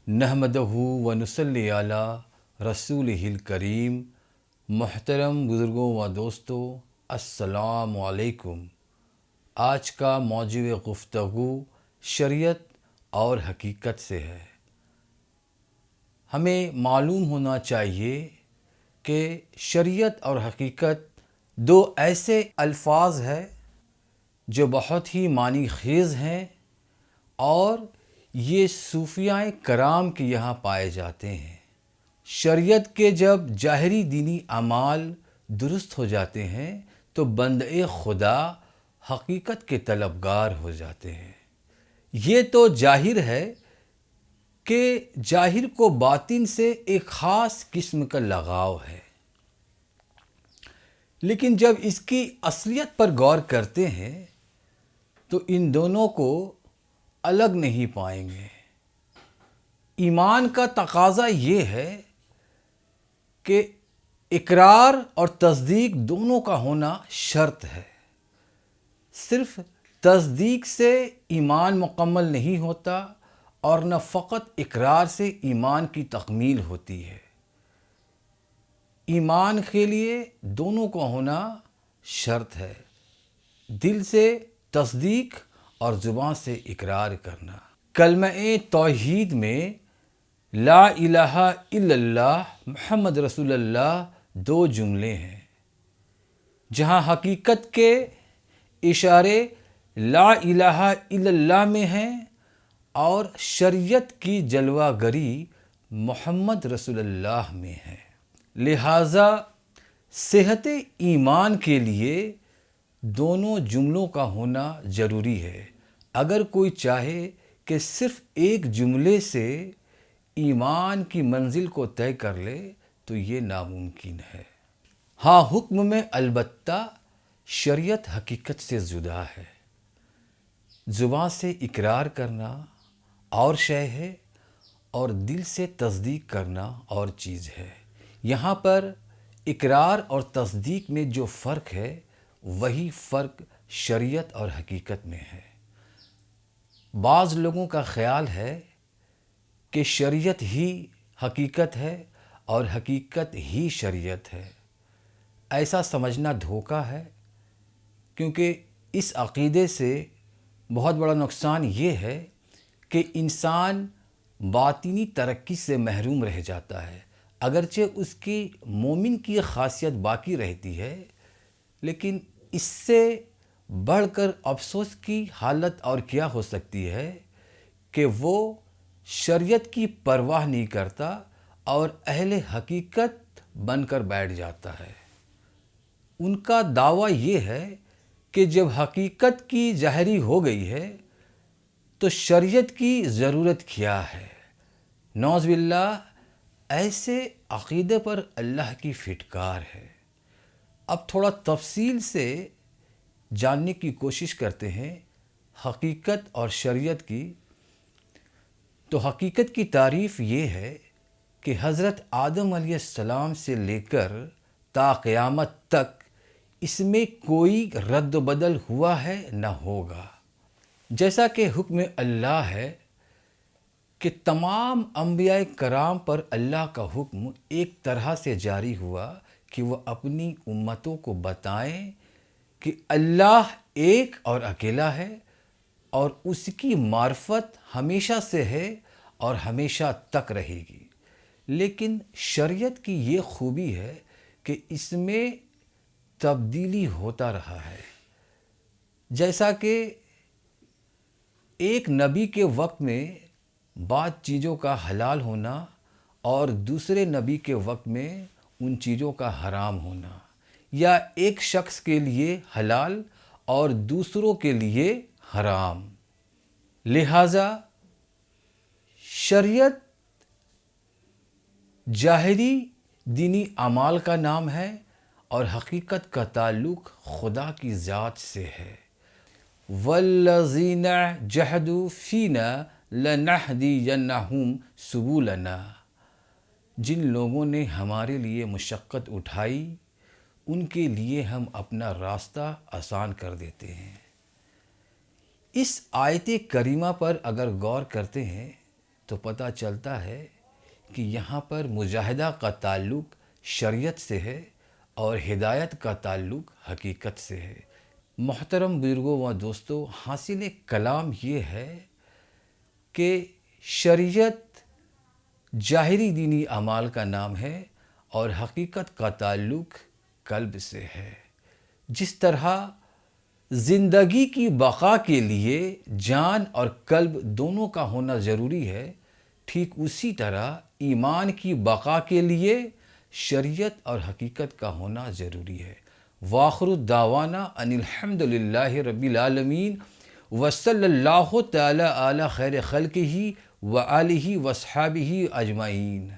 نحمدہ و نصلی علی رسولہ کریم۔ محترم بزرگوں و دوستوں، السلام علیکم۔ آج کا موضوع گفتگو شریعت اور حقیقت سے ہے۔ ہمیں معلوم ہونا چاہیے کہ شریعت اور حقیقت دو ایسے الفاظ ہیں جو بہت ہی معنی خیز ہیں اور یہ صوفیاء کرام کے یہاں پائے جاتے ہیں۔ شریعت کے جب ظاہری دینی اعمال درست ہو جاتے ہیں تو بندے خدا حقیقت کے طلبگار ہو جاتے ہیں۔ یہ تو ظاہر ہے کہ ظاہر کو باطن سے ایک خاص قسم کا لگاؤ ہے، لیکن جب اس کی اصلیت پر غور کرتے ہیں تو ان دونوں کو الگ نہیں پائیں گے۔ ایمان کا تقاضا یہ ہے کہ اقرار اور تصدیق دونوں کا ہونا شرط ہے۔ صرف تصدیق سے ایمان مکمل نہیں ہوتا اور نہ فقط اقرار سے ایمان کی تکمیل ہوتی ہے۔ ایمان کے لیے دونوں کا ہونا شرط ہے، دل سے تصدیق اور زبان سے اقرار کرنا۔ کلمہ توحید میں لا الہ الا اللہ محمد رسول اللہ دو جملے ہیں، جہاں حقیقت کے اشارے لا الہ الا اللہ میں ہیں اور شریعت کی جلوہ گری محمد رسول اللہ میں ہے۔ لہٰذا صحت ایمان کے لیے دونوں جملوں کا ہونا ضروری ہے۔ اگر کوئی چاہے کہ صرف ایک جملے سے ایمان کی منزل کو طے کر لے تو یہ ناممکن ہے۔ ہاں، حکم میں البتہ شریعت حقیقت سے جدا ہے۔ زبان سے اقرار کرنا اور شے ہے اور دل سے تصدیق کرنا اور چیز ہے۔ یہاں پر اقرار اور تصدیق میں جو فرق ہے وہی فرق شریعت اور حقیقت میں ہے۔ بعض لوگوں کا خیال ہے کہ شریعت ہی حقیقت ہے اور حقیقت ہی شریعت ہے۔ ایسا سمجھنا دھوکہ ہے، کیونکہ اس عقیدے سے بہت بڑا نقصان یہ ہے کہ انسان باطنی ترقی سے محروم رہ جاتا ہے۔ اگرچہ اس کی مومن کی خاصیت باقی رہتی ہے، لیکن اس سے بڑھ کر افسوس کی حالت اور کیا ہو سکتی ہے کہ وہ شریعت کی پرواہ نہیں کرتا اور اہل حقیقت بن کر بیٹھ جاتا ہے۔ ان کا دعویٰ یہ ہے کہ جب حقیقت کی ظاہری ہو گئی ہے تو شریعت کی ضرورت کیا ہے۔ نعوذ باللہ، ایسے عقیدے پر اللہ کی پھٹکار ہے۔ اب تھوڑا تفصیل سے جاننے کی کوشش کرتے ہیں حقیقت اور شریعت کی۔ تو حقیقت کی تعریف یہ ہے کہ حضرت آدم علیہ السلام سے لے کر تا قیامت تک اس میں کوئی رد و بدل ہوا ہے نہ ہوگا۔ جیسا کہ حکم اللہ ہے کہ تمام انبیاء کرام پر اللہ کا حکم ایک طرح سے جاری ہوا کہ وہ اپنی امتوں کو بتائیں کہ اللہ ایک اور اکیلا ہے اور اس کی معرفت ہمیشہ سے ہے اور ہمیشہ تک رہے گی۔ لیکن شریعت کی یہ خوبی ہے کہ اس میں تبدیلی ہوتا رہا ہے۔ جیسا کہ ایک نبی کے وقت میں بعض چیزوں کا حلال ہونا اور دوسرے نبی کے وقت میں ان چیزوں کا حرام ہونا، یا ایک شخص کے لیے حلال اور دوسروں کے لیے حرام۔ لہٰذا شریعت ظاہری دینی اعمال کا نام ہے اور حقیقت کا تعلق خدا کی ذات سے ہے۔ وَالَّذِينَ جَاهَدُوا فِينَا لَنَهْدِيَنَّهُمْ سُبُلَنَا۔ جن لوگوں نے ہمارے لیے مشقت اٹھائی ان کے لیے ہم اپنا راستہ آسان کر دیتے ہیں۔ اس آیت کریمہ پر اگر غور کرتے ہیں تو پتہ چلتا ہے کہ یہاں پر مجاہدہ کا تعلق شریعت سے ہے اور ہدایت کا تعلق حقیقت سے ہے۔ محترم بزرگوں و دوستوں، حاصل کلام یہ ہے کہ شریعت ظاہری دینی اعمال کا نام ہے اور حقیقت کا تعلق قلب سے ہے۔ جس طرح زندگی کی بقا کے لیے جان اور قلب دونوں کا ہونا ضروری ہے، ٹھیک اسی طرح ایمان کی بقا کے لیے شریعت اور حقیقت کا ہونا ضروری ہے۔ وآخر الدعوانا ان الحمد للہ رب العالمین وصلی اللہ تعالی علی خیر خلقہ وآلہ وصحبہ اجمعین۔